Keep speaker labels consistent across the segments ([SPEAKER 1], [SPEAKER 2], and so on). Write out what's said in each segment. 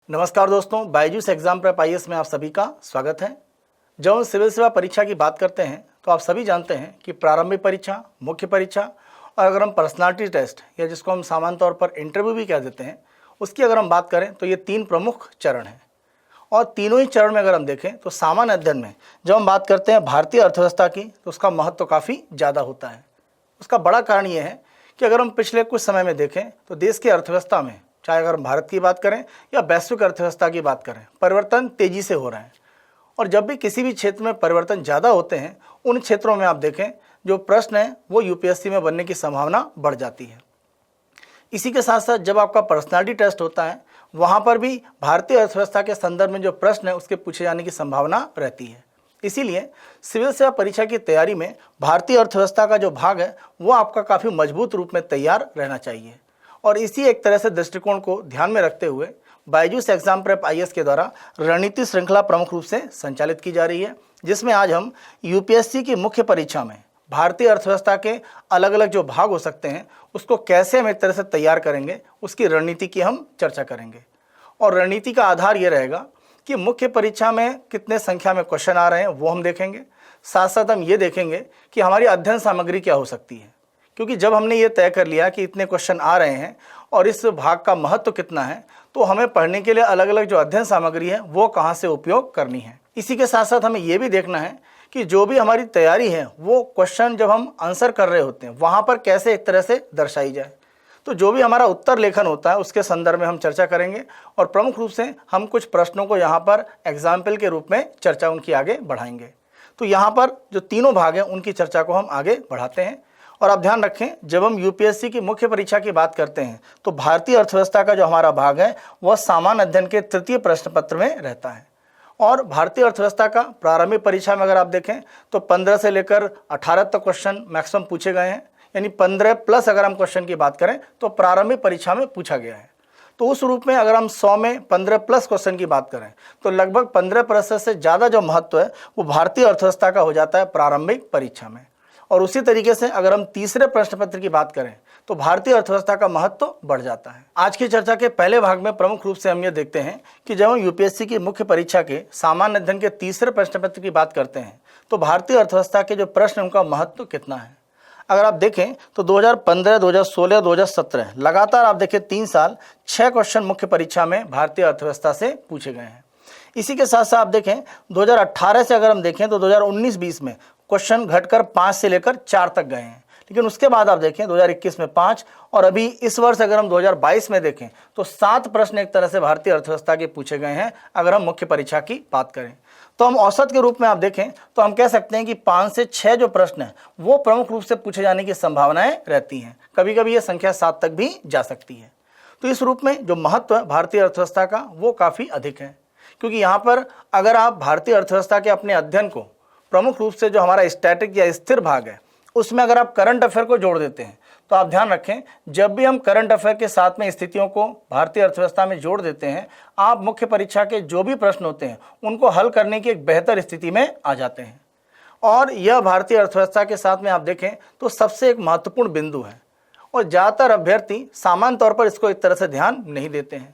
[SPEAKER 1] नमस्कार दोस्तों, Byju's exam prep IAS में आप सभी का स्वागत है। जब हम सिविल सेवा परीक्षा की बात करते हैं तो आप सभी जानते हैं कि प्रारंभिक परीक्षा, मुख्य परीक्षा और अगर हम पर्सनालिटी टेस्ट या जिसको हम सामान्य तौर पर इंटरव्यू भी कह देते हैं, उसकी अगर हम बात करें तो ये 3 प्रमुख चरण हैं। और तीनों ही चरण में अगर हम देखें तो सामान्य अध्ययन में जब हम बात करते हैं भारतीय अर्थव्यवस्था की तो उसका महत्व काफ़ी ज़्यादा होता है। उसका बड़ा कारण ये है कि अगर हम पिछले कुछ समय में देखें तो देश की अर्थव्यवस्था में, चाहे अगर हम भारत की बात करें या वैश्विक अर्थव्यवस्था की बात करें, परिवर्तन तेजी से हो रहे हैं। और जब भी किसी भी क्षेत्र में परिवर्तन ज़्यादा होते हैं, उन क्षेत्रों में आप देखें जो प्रश्न है वो यूपीएससी में बनने की संभावना बढ़ जाती है। इसी के साथ साथ जब आपका पर्सनालिटी टेस्ट होता है, वहाँ पर भी भारतीय अर्थव्यवस्था के संदर्भ में जो प्रश्न है उसके पूछे जाने की संभावना रहती है। इसीलिए सिविल सेवा परीक्षा की तैयारी में भारतीय अर्थव्यवस्था का जो भाग है वो आपका काफ़ी मजबूत रूप में तैयार रहना चाहिए। और इसी एक तरह से दृष्टिकोण को ध्यान में रखते हुए बायजूस एग्जाम प्रेप आईएएस के द्वारा रणनीति श्रृंखला प्रमुख रूप से संचालित की जा रही है, जिसमें आज हम यूपीएससी की मुख्य परीक्षा में भारतीय अर्थव्यवस्था के अलग अलग जो भाग हो सकते हैं उसको कैसे हम एक तरह से तैयार करेंगे, उसकी रणनीति की हम चर्चा करेंगे। और रणनीति का आधार ये रहेगा कि मुख्य परीक्षा में कितने संख्या में क्वेश्चन आ रहे हैं वो हम देखेंगे। साथ साथ हम ये देखेंगे कि हमारी अध्ययन सामग्री क्या हो सकती है, क्योंकि जब हमने ये तय कर लिया कि इतने क्वेश्चन आ रहे हैं और इस भाग का महत्व कितना है, तो हमें पढ़ने के लिए अलग अलग जो अध्ययन सामग्री है वो कहाँ से उपयोग करनी है। इसी के साथ साथ हमें ये भी देखना है कि जो भी हमारी तैयारी है वो क्वेश्चन जब हम आंसर कर रहे होते हैं वहाँ पर कैसे एक तरह से दर्शाई जाए। तो जो भी हमारा उत्तर लेखन होता है उसके संदर्भ में हम चर्चा करेंगे और प्रमुख रूप से हम कुछ प्रश्नों को यहाँ पर एग्जाम्पल के रूप में चर्चा उनकी आगे बढ़ाएंगे। तो यहाँ पर जो तीनों भाग हैं उनकी चर्चा को हम आगे बढ़ाते हैं। और आप ध्यान रखें, जब हम यूपीएससी की मुख्य परीक्षा की बात करते हैं तो भारतीय अर्थव्यवस्था का जो हमारा भाग है वह सामान्य अध्ययन के तृतीय प्रश्न पत्र में रहता है। और भारतीय अर्थव्यवस्था का प्रारंभिक परीक्षा में अगर आप देखें तो 15 से लेकर 18 तक क्वेश्चन मैक्सिमम पूछे गए हैं, यानी 15 प्लस अगर हम क्वेश्चन की बात करें तो प्रारंभिक परीक्षा में पूछा गया है। तो उस रूप में अगर हम 100 में 15 प्लस क्वेश्चन की बात करें तो लगभग 15% से ज़्यादा जो महत्व है वो भारतीय अर्थव्यवस्था का हो जाता है प्रारंभिक परीक्षा में। और उसी तरीके से अगर हम तीसरे प्रश्न पत्र की बात करें तो भारतीय अर्थव्यवस्था का महत्व बढ़ जाता है। आज की चर्चा के पहले भाग में प्रमुख रूप से हम ये देखते हैं कि जब हम यूपीएससी की मुख्य परीक्षा के सामान्य अध्ययन के तीसरे प्रश्न पत्र की बात करते हैं तो भारतीय अर्थव्यवस्था के जो प्रश्न उनका महत्व कितना है। अगर आप देखें तो 2015, 2016, 2017 लगातार आप देखें 3 साल 6 क्वेश्चन मुख्य परीक्षा में भारतीय अर्थव्यवस्था से पूछे गए हैं। इसी के साथ साथ आप देखें 2018 से अगर हम देखें तो 2019-20 में क्वेश्चन घटकर 5 से लेकर 4 तक गए हैं। लेकिन उसके बाद आप देखें 2021 में 5 और अभी इस वर्ष अगर हम 2022 में देखें तो 7 प्रश्न एक तरह से भारतीय अर्थव्यवस्था के पूछे गए हैं। अगर हम मुख्य परीक्षा की बात करें तो हम औसत के रूप में आप देखें तो हम कह सकते हैं कि 5 से 6 जो प्रश्न हैं वो प्रमुख रूप से पूछे जाने की संभावनाएं रहती हैं। कभी कभी ये संख्या 7 तक भी जा सकती है। तो इस रूप में जो महत्व है भारतीय अर्थव्यवस्था का वो काफ़ी अधिक है, क्योंकि यहाँ पर अगर आप भारतीय अर्थव्यवस्था के अपने अध्ययन को प्रमुख रूप से जो हमारा स्टैटिक या स्थिर भाग है उसमें अगर आप करंट अफेयर को जोड़ देते हैं तो आप ध्यान रखें, जब भी हम करंट अफेयर के साथ में स्थितियों को भारतीय अर्थव्यवस्था में जोड़ देते हैं, आप मुख्य परीक्षा के जो भी प्रश्न होते हैं उनको हल करने की एक बेहतर स्थिति में आ जाते हैं। और यह भारतीय अर्थव्यवस्था के साथ में आप देखें तो सबसे एक महत्वपूर्ण बिंदु है और ज़्यादातर अभ्यर्थी सामान्य तौर पर इसको एक तरह से ध्यान नहीं देते हैं।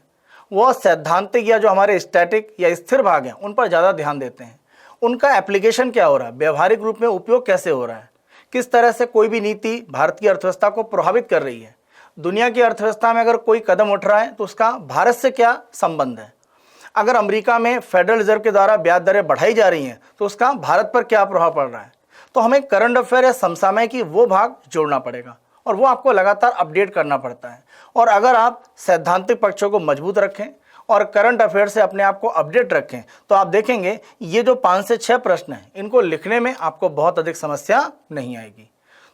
[SPEAKER 1] वह सैद्धांतिक या जो हमारे स्टैटिक या स्थिर भाग हैं उन पर ज़्यादा ध्यान देते हैं। उनका एप्लीकेशन क्या हो रहा है, व्यवहारिक रूप में उपयोग कैसे हो रहा है, किस तरह से कोई भी नीति भारत की अर्थव्यवस्था को प्रभावित कर रही है, दुनिया की अर्थव्यवस्था में अगर कोई कदम उठ रहा है तो उसका भारत से क्या संबंध है, अगर अमेरिका में फेडरल रिजर्व के द्वारा ब्याज दरें बढ़ाई जा रही हैं तो उसका भारत पर क्या प्रभाव पड़ रहा है। तो हमें करंट अफेयर या समसामयिक की वो भाग जोड़ना पड़ेगा और वो आपको लगातार अपडेट करना पड़ता है। और अगर आप सैद्धांतिक पक्षों को मजबूत रखें और करंट अफेयर से अपने आप को अपडेट रखें तो आप देखेंगे ये जो 5 से 6 प्रश्न हैं इनको लिखने में आपको बहुत अधिक समस्या नहीं आएगी।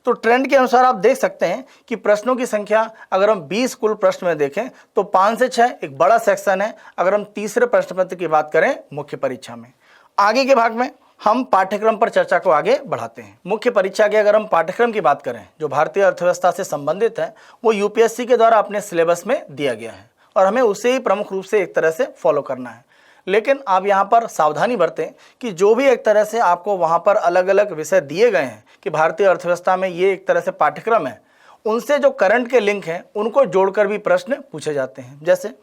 [SPEAKER 1] तो ट्रेंड के अनुसार आप देख सकते हैं कि प्रश्नों की संख्या अगर हम 20 कुल प्रश्न में देखें तो 5 से 6 एक बड़ा सेक्शन है। अगर हम तीसरे प्रश्न पत्र की बात करें मुख्य परीक्षा में, आगे के भाग में हम पाठ्यक्रम पर चर्चा को आगे बढ़ाते हैं। मुख्य परीक्षा के अगर हम पाठ्यक्रम की बात करें जो भारतीय अर्थव्यवस्था से संबंधित है वो यूपीएससी के द्वारा अपने सिलेबस में दिया गया है और हमें उसे ही प्रमुख रूप से एक तरह से फॉलो करना है। लेकिन आप यहाँ पर सावधानी बरतें कि जो भी एक तरह से आपको वहाँ पर अलग अलग विषय दिए गए हैं कि भारतीय अर्थव्यवस्था में ये एक तरह से पाठ्यक्रम है, उनसे जो करंट के लिंक हैं उनको जोड़कर भी प्रश्न पूछे जाते हैं। जैसे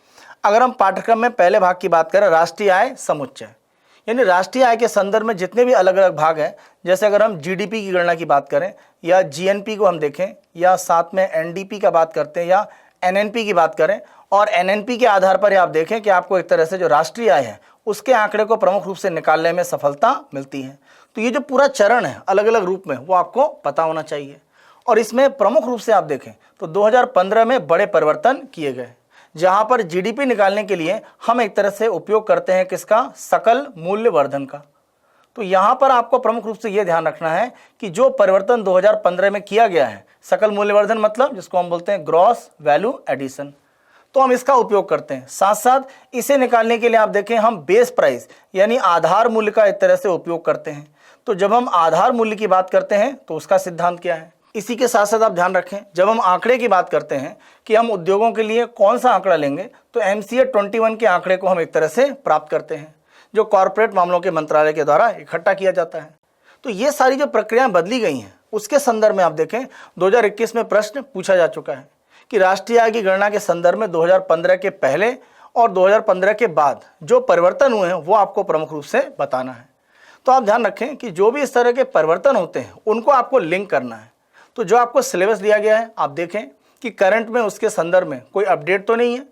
[SPEAKER 1] अगर हम पाठ्यक्रम में पहले भाग की बात करें, राष्ट्रीय आय समुच्चय, यानी राष्ट्रीय आय के संदर्भ में जितने भी अलग अलग भाग हैं, जैसे अगर हम जीडीपी की गणना की बात करें या जीएनपी को हम देखें या साथ में एनडीपी का बात करते हैं या एनएनपी की बात करें, और एनएनपी के आधार पर आप देखें कि आपको एक तरह से जो राष्ट्रीय आय है उसके आंकड़े को प्रमुख रूप से निकालने में सफलता मिलती है। तो ये जो पूरा चरण है अलग अलग रूप में, वो आपको पता होना चाहिए। और इसमें प्रमुख रूप से आप देखें तो 2015 में बड़े परिवर्तन किए गए, जहां पर जीडीपी निकालने के लिए हम एक तरह से उपयोग करते हैं किसका, सकल मूल्य वर्धन का। तो यहां पर आपको प्रमुख रूप से यह ध्यान रखना है कि जो परिवर्तन 2015 में किया गया है, सकल मूल्य वर्धन मतलब जिसको हम बोलते हैं ग्रॉस वैल्यू एडिशन, तो हम इसका उपयोग करते हैं। साथ साथ इसे निकालने के लिए आप देखें हम बेस प्राइस यानी आधार मूल्य का एक तरह से उपयोग करते हैं। तो जब हम आधार मूल्य की बात करते हैं तो उसका सिद्धांत क्या है। इसी के साथ साथ आप ध्यान रखें, जब हम आंकड़े की बात करते हैं कि हम उद्योगों के लिए कौन सा आंकड़ा लेंगे, तो MCA 21 के आंकड़े को हम एक तरह से प्राप्त करते हैं, जो कॉर्पोरेट मामलों के मंत्रालय के द्वारा इकट्ठा किया जाता है। तो ये सारी जो प्रक्रियाएं बदली गई हैं, उसके संदर्भ में आप देखें 2021 में प्रश्न पूछा जा चुका है कि राष्ट्रीय आय की गणना के संदर्भ में 2015 के पहले और 2015 के बाद जो परिवर्तन हुए हैं वो आपको प्रमुख रूप से बताना है। तो आप ध्यान रखें कि जो भी इस तरह के परिवर्तन होते हैं उनको आपको लिंक करना है। तो जो आपको सिलेबस दिया गया है, आप देखें कि करंट में उसके संदर्भ में कोई अपडेट तो नहीं है,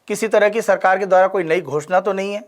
[SPEAKER 1] किसी तरह की सरकार के द्वारा कोई नई घोषणा तो नहीं है,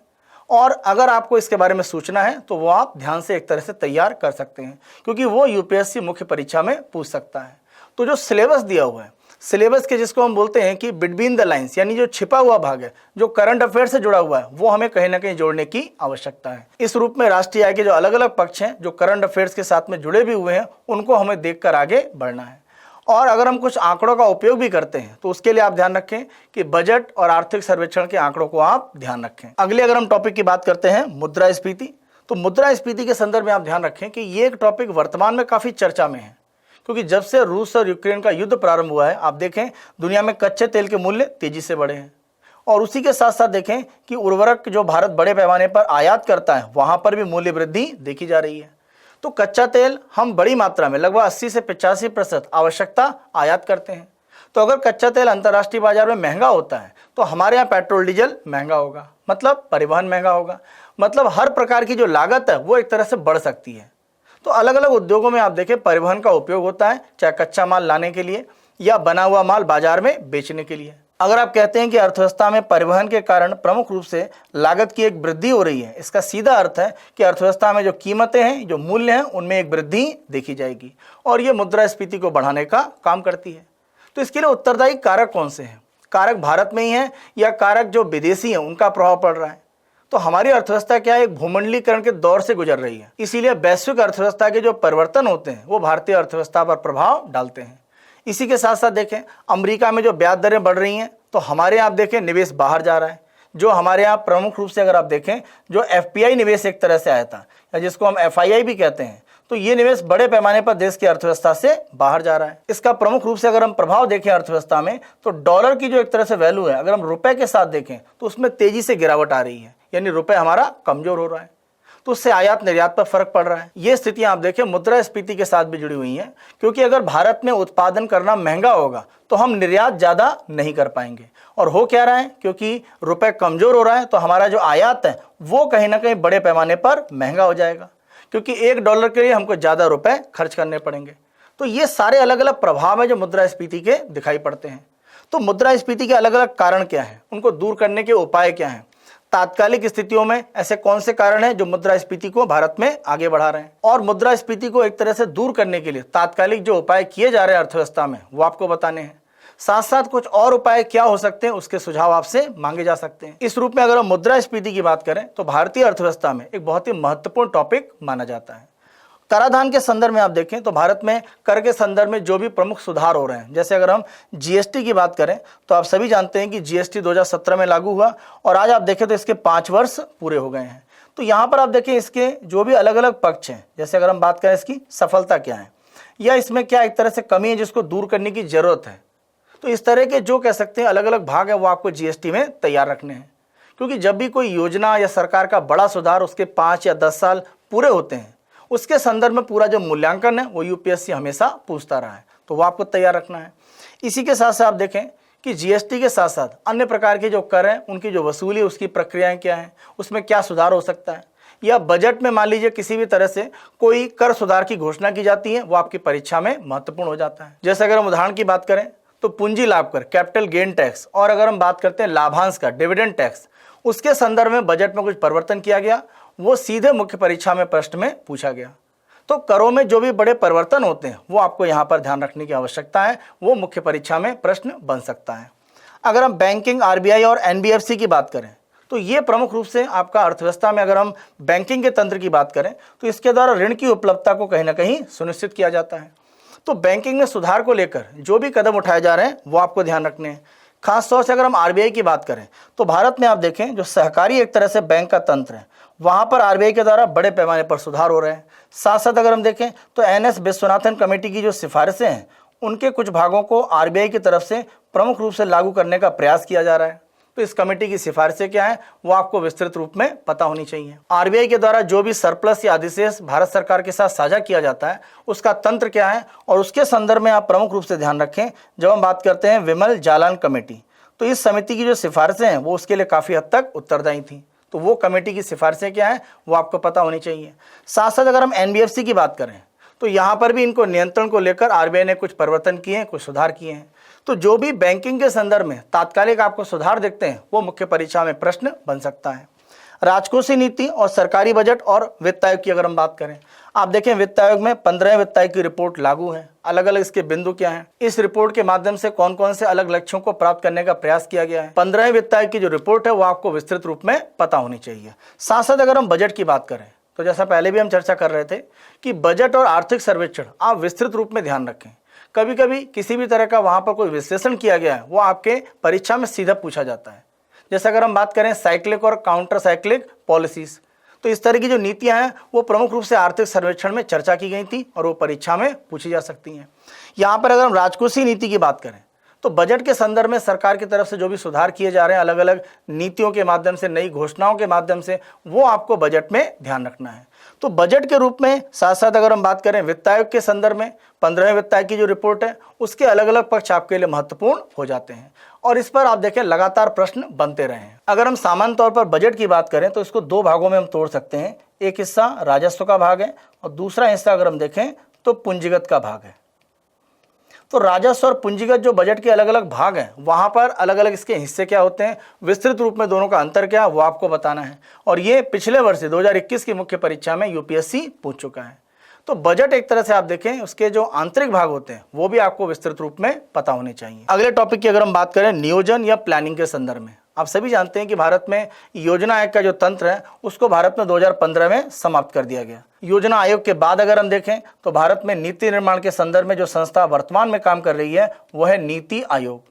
[SPEAKER 1] और अगर आपको इसके बारे में सूचना है तो वो आप ध्यान से एक तरह से तैयार कर सकते हैं, क्योंकि वो यूपीएससी मुख्य परीक्षा में पूछ सकता है। तो जो सिलेबस दिया हुआ है, सिलेबस के जिसको हम बोलते हैं कि बिटवीन द लाइंस, यानी जो छिपा हुआ भाग है, जो करंट अफेयर से जुड़ा हुआ है, वो हमें कहीं ना कहीं जोड़ने की आवश्यकता है। इस रूप में राष्ट्रीय आय के जो अलग अलग पक्ष हैं, जो करंट अफेयर्स के साथ में जुड़े भी हुए हैं, उनको हमें देखकर आगे बढ़ना है। और अगर हम कुछ आंकड़ों का उपयोग भी करते हैं तो उसके लिए आप ध्यान रखें कि बजट और आर्थिक सर्वेक्षण के आंकड़ों को आप ध्यान रखें। अगले अगर हम टॉपिक की बात करते हैं मुद्रास्फीति, तो मुद्रास्फीति के संदर्भ में आप ध्यान रखें कि ये एक टॉपिक वर्तमान में काफी चर्चा में है, क्योंकि जब से रूस और यूक्रेन का युद्ध प्रारंभ हुआ है, आप देखें दुनिया में कच्चे तेल के मूल्य तेजी से बढ़े हैं, और उसी के साथ साथ देखें कि उर्वरक जो भारत बड़े पैमाने पर आयात करता है, वहां पर भी मूल्य वृद्धि देखी जा रही है। तो कच्चा तेल हम बड़ी मात्रा में लगभग 80 से 85% आवश्यकता आयात करते हैं। तो अगर कच्चा तेल अंतर्राष्ट्रीय बाजार में महंगा होता है तो हमारे यहाँ पेट्रोल डीजल महंगा होगा, मतलब परिवहन महंगा होगा, मतलब हर प्रकार की जो लागत है वो एक तरह से बढ़ सकती है। तो अलग अलग उद्योगों में आप देखें परिवहन का उपयोग होता है, चाहे कच्चा माल लाने के लिए या बना हुआ माल बाजार में बेचने के लिए। अगर आप कहते हैं कि अर्थव्यवस्था में परिवहन के कारण प्रमुख रूप से लागत की एक वृद्धि हो रही है, इसका सीधा अर्थ है कि अर्थव्यवस्था में जो कीमतें हैं, जो मूल्य हैं, उनमें एक वृद्धि देखी जाएगी, और ये मुद्रास्फीति को बढ़ाने का काम करती है। तो इसके लिए उत्तरदायी कारक कौन से हैं? कारक भारत में ही हैं या कारक जो विदेशी हैं उनका प्रभाव पड़ रहा है? तो हमारी अर्थव्यवस्था क्या है, एक भूमंडलीकरण के दौर से गुजर रही है, इसीलिए वैश्विक अर्थव्यवस्था के जो परिवर्तन होते हैं वो भारतीय अर्थव्यवस्था पर प्रभाव डालते हैं। इसी के साथ साथ देखें अमेरिका में जो ब्याज दरें बढ़ रही हैं, तो हमारे यहाँ आप देखें निवेश बाहर जा रहा है। जो हमारे यहाँ प्रमुख रूप से अगर आप देखें जो FPI निवेश एक तरह से आया था, या जिसको हम FII भी कहते हैं, तो ये निवेश बड़े पैमाने पर देश की अर्थव्यवस्था से बाहर जा रहा है। इसका प्रमुख रूप से अगर हम प्रभाव देखें अर्थव्यवस्था में, तो डॉलर की जो एक तरह से वैल्यू है, अगर हम रुपए के साथ देखें तो उसमें तेजी से गिरावट आ रही है, यानी रुपए हमारा कमजोर हो रहा है, तो उससे आयात निर्यात पर फर्क पड़ रहा है। ये स्थितियां आप देखें मुद्रास्फीति के साथ भी जुड़ी हुई हैं, क्योंकि अगर भारत में उत्पादन करना महंगा होगा तो हम निर्यात ज़्यादा नहीं कर पाएंगे। और हो क्या रहा है, क्योंकि रुपए कमजोर हो रहा है, तो हमारा जो आयात है वो कहीं ना कहीं बड़े पैमाने पर महंगा हो जाएगा, क्योंकि $1 के लिए हमको ज़्यादा रुपए खर्च करने पड़ेंगे। तो ये सारे अलग अलग प्रभाव हैं जो मुद्रास्फीति के दिखाई पड़ते हैं। तो मुद्रास्फीति के अलग अलग कारण क्या हैं, उनको दूर करने के उपाय क्या हैं, तात्कालिक स्थितियों में ऐसे कौन से कारण हैं जो मुद्रास्फीति को भारत में आगे बढ़ा रहे हैं, और मुद्रास्फीति को एक तरह से दूर करने के लिए तात्कालिक जो उपाय किए जा रहे हैं अर्थव्यवस्था में वो आपको बताने हैं। साथ साथ कुछ और उपाय क्या हो सकते हैं उसके सुझाव आपसे मांगे जा सकते हैं। इस रूप में अगर हम मुद्रास्फीति की बात करें तो भारतीय अर्थव्यवस्था में एक बहुत ही महत्वपूर्ण टॉपिक माना जाता है। कराधान के संदर्भ में आप देखें तो भारत में कर के संदर्भ में जो भी प्रमुख सुधार हो रहे हैं, जैसे अगर हम GST की बात करें तो आप सभी जानते हैं कि GST 2017 में लागू हुआ, और आज आप देखें तो इसके 5 वर्ष पूरे हो गए हैं। तो यहाँ पर आप देखें इसके जो भी अलग अलग पक्ष हैं, जैसे अगर हम बात करें इसकी सफलता क्या है या इसमें क्या एक तरह से कमी है जिसको दूर करने की जरूरत है, तो इस तरह के जो कह सकते हैं अलग अलग भाग है वो आपको GST में तैयार रखने हैं। क्योंकि जब भी कोई योजना या सरकार का बड़ा सुधार उसके 5 या 10 साल पूरे होते हैं, उसके संदर्भ में पूरा जो मूल्यांकन है वो UPSC हमेशा पूछता रहा है, तो वो आपको तैयार रखना है। इसी के साथ साथ आप देखें कि जीएसटी के साथ साथ अन्य प्रकार के जो कर हैं उनकी जो वसूली उसकी प्रक्रियाएं क्या हैं, उसमें क्या सुधार हो सकता है, या बजट में मान लीजिए किसी भी तरह से कोई कर सुधार की घोषणा की जाती है, वो आपकी परीक्षा में महत्वपूर्ण हो जाता है। जैसे अगर हम उदाहरण की बात करें तो पूंजी लाभ कर कैपिटल गेन टैक्स, और अगर हम बात करते हैं लाभांश का डिविडेंड टैक्स, उसके संदर्भ में बजट में कुछ परिवर्तन किया गया, वो सीधे मुख्य परीक्षा में प्रश्न में पूछा गया। तो करों में जो भी बड़े परिवर्तन होते हैं वो आपको यहाँ पर ध्यान रखने की आवश्यकता है, वो मुख्य परीक्षा में प्रश्न बन सकता है। अगर हम बैंकिंग, आरबीआई और एनबीएफसी की बात करें तो ये प्रमुख रूप से आपका अर्थव्यवस्था में, अगर हम बैंकिंग के तंत्र की बात करें तो इसके द्वारा ऋण की उपलब्धता को कहीं ना कहीं सुनिश्चित किया जाता है। तो बैंकिंग में सुधार को लेकर जो भी कदम उठाए जा रहे हैं वो आपको ध्यान रखने हैं। खास तौर से अगर हम आरबीआई की बात करें तो भारत में आप देखें जो सहकारी एक तरह से बैंक का तंत्र है, वहाँ पर आरबीआई के द्वारा बड़े पैमाने पर सुधार हो रहे हैं। साथ साथ अगर हम देखें तो एनएस विश्वनाथन कमेटी की जो सिफारिशें हैं उनके कुछ भागों को आरबीआई की तरफ से प्रमुख रूप से लागू करने का प्रयास किया जा रहा है। तो इस कमेटी की सिफारिशें क्या हैं वो आपको विस्तृत रूप में पता होनी चाहिए। आरबीआई के द्वारा जो भी सरप्लस या अधिशेष भारत सरकार के साथ साझा किया जाता है उसका तंत्र क्या है, और उसके संदर्भ में आप प्रमुख रूप से ध्यान रखें। जब हम बात करते हैं विमल जालान कमेटी, तो इस समिति की जो सिफारिशें हैं वो उसके लिए काफ़ी हद तक उत्तरदायी थी। तो वो कमेटी की सिफारिशें क्या हैं वो आपको पता होनी चाहिए। साथ साथ अगर हम एनबीएफसी की बात करें तो यहाँ पर भी इनको नियंत्रण को लेकर आरबीआई ने कुछ परिवर्तन किए हैं, कुछ सुधार किए हैं। तो जो भी बैंकिंग के संदर्भ में तात्कालिक आपको सुधार दिखते हैं वो मुख्य परीक्षा में प्रश्न बन सकता है। राजकोषीय नीति और सरकारी बजट और वित्त आयोग की अगर हम बात करें, आप देखें वित्त आयोग में 15वें वित्त आयोग की रिपोर्ट लागू है। अलग अलग इसके बिंदु क्या हैं, इस रिपोर्ट के माध्यम से कौन कौन से अलग लक्ष्यों को प्राप्त करने का प्रयास किया गया है। 15वें वित्त आयोग की जो रिपोर्ट है वो आपको विस्तृत रूप में पता होनी चाहिए। साथ साथ अगर हम बजट की बात करें तो जैसा पहले भी हम चर्चा कर रहे थे कि बजट और आर्थिक सर्वेक्षण आप विस्तृत रूप में ध्यान रखें। कभी कभी किसी भी तरह का वहाँ पर कोई विश्लेषण किया गया है वो आपके परीक्षा में सीधा पूछा जाता है। जैसे अगर हम बात करें साइक्लिक और काउंटर साइक्लिक पॉलिसीज, तो इस तरह की जो नीतियां हैं वो प्रमुख रूप से आर्थिक सर्वेक्षण में चर्चा की गई थी और वो परीक्षा में पूछी जा सकती हैं। यहाँ पर अगर हम राजकोषीय नीति की बात करें तो बजट के संदर्भ में सरकार की तरफ से जो भी सुधार किए जा रहे हैं अलग अलग नीतियों के माध्यम से, नई घोषणाओं के माध्यम से, वो आपको बजट में ध्यान रखना है। तो बजट के रूप में साथ साथ अगर हम बात करें वित्त आयोग के संदर्भ में 15वें वित्त आयोग की जो रिपोर्ट है उसके अलग अलग पक्ष आपके लिए महत्वपूर्ण हो जाते हैं और इस पर आप देखें लगातार प्रश्न बनते रहे हैं। अगर हम सामान्य तौर पर बजट की बात करें तो इसको दो भागों में हम तोड़ सकते हैं। एक हिस्सा राजस्व का भाग है और दूसरा हिस्सा अगर हम देखें तो पूंजीगत का भाग है। तो राजस्व और पूंजीगत जो बजट के अलग अलग भाग हैं वहाँ पर अलग अलग इसके हिस्से क्या होते हैं, विस्तृत रूप में दोनों का अंतर क्या है वो आपको बताना है। और ये पिछले वर्ष 2021 की मुख्य परीक्षा में यूपीएससी पूछ चुका है। तो बजट एक तरह से आप देखें उसके जो आंतरिक भाग होते हैं वो भी आपको विस्तृत रूप में पता होने चाहिए। अगले टॉपिक की अगर हम बात करें नियोजन या प्लानिंग के संदर्भ में, आप सभी जानते हैं कि भारत में योजना आयोग का जो तंत्र है उसको भारत में 2015 में समाप्त कर दिया गया। योजना आयोग के बाद अगर हम देखें तो भारत में नीति निर्माण के संदर्भ में जो संस्था वर्तमान में काम कर रही है वो है नीति आयोग।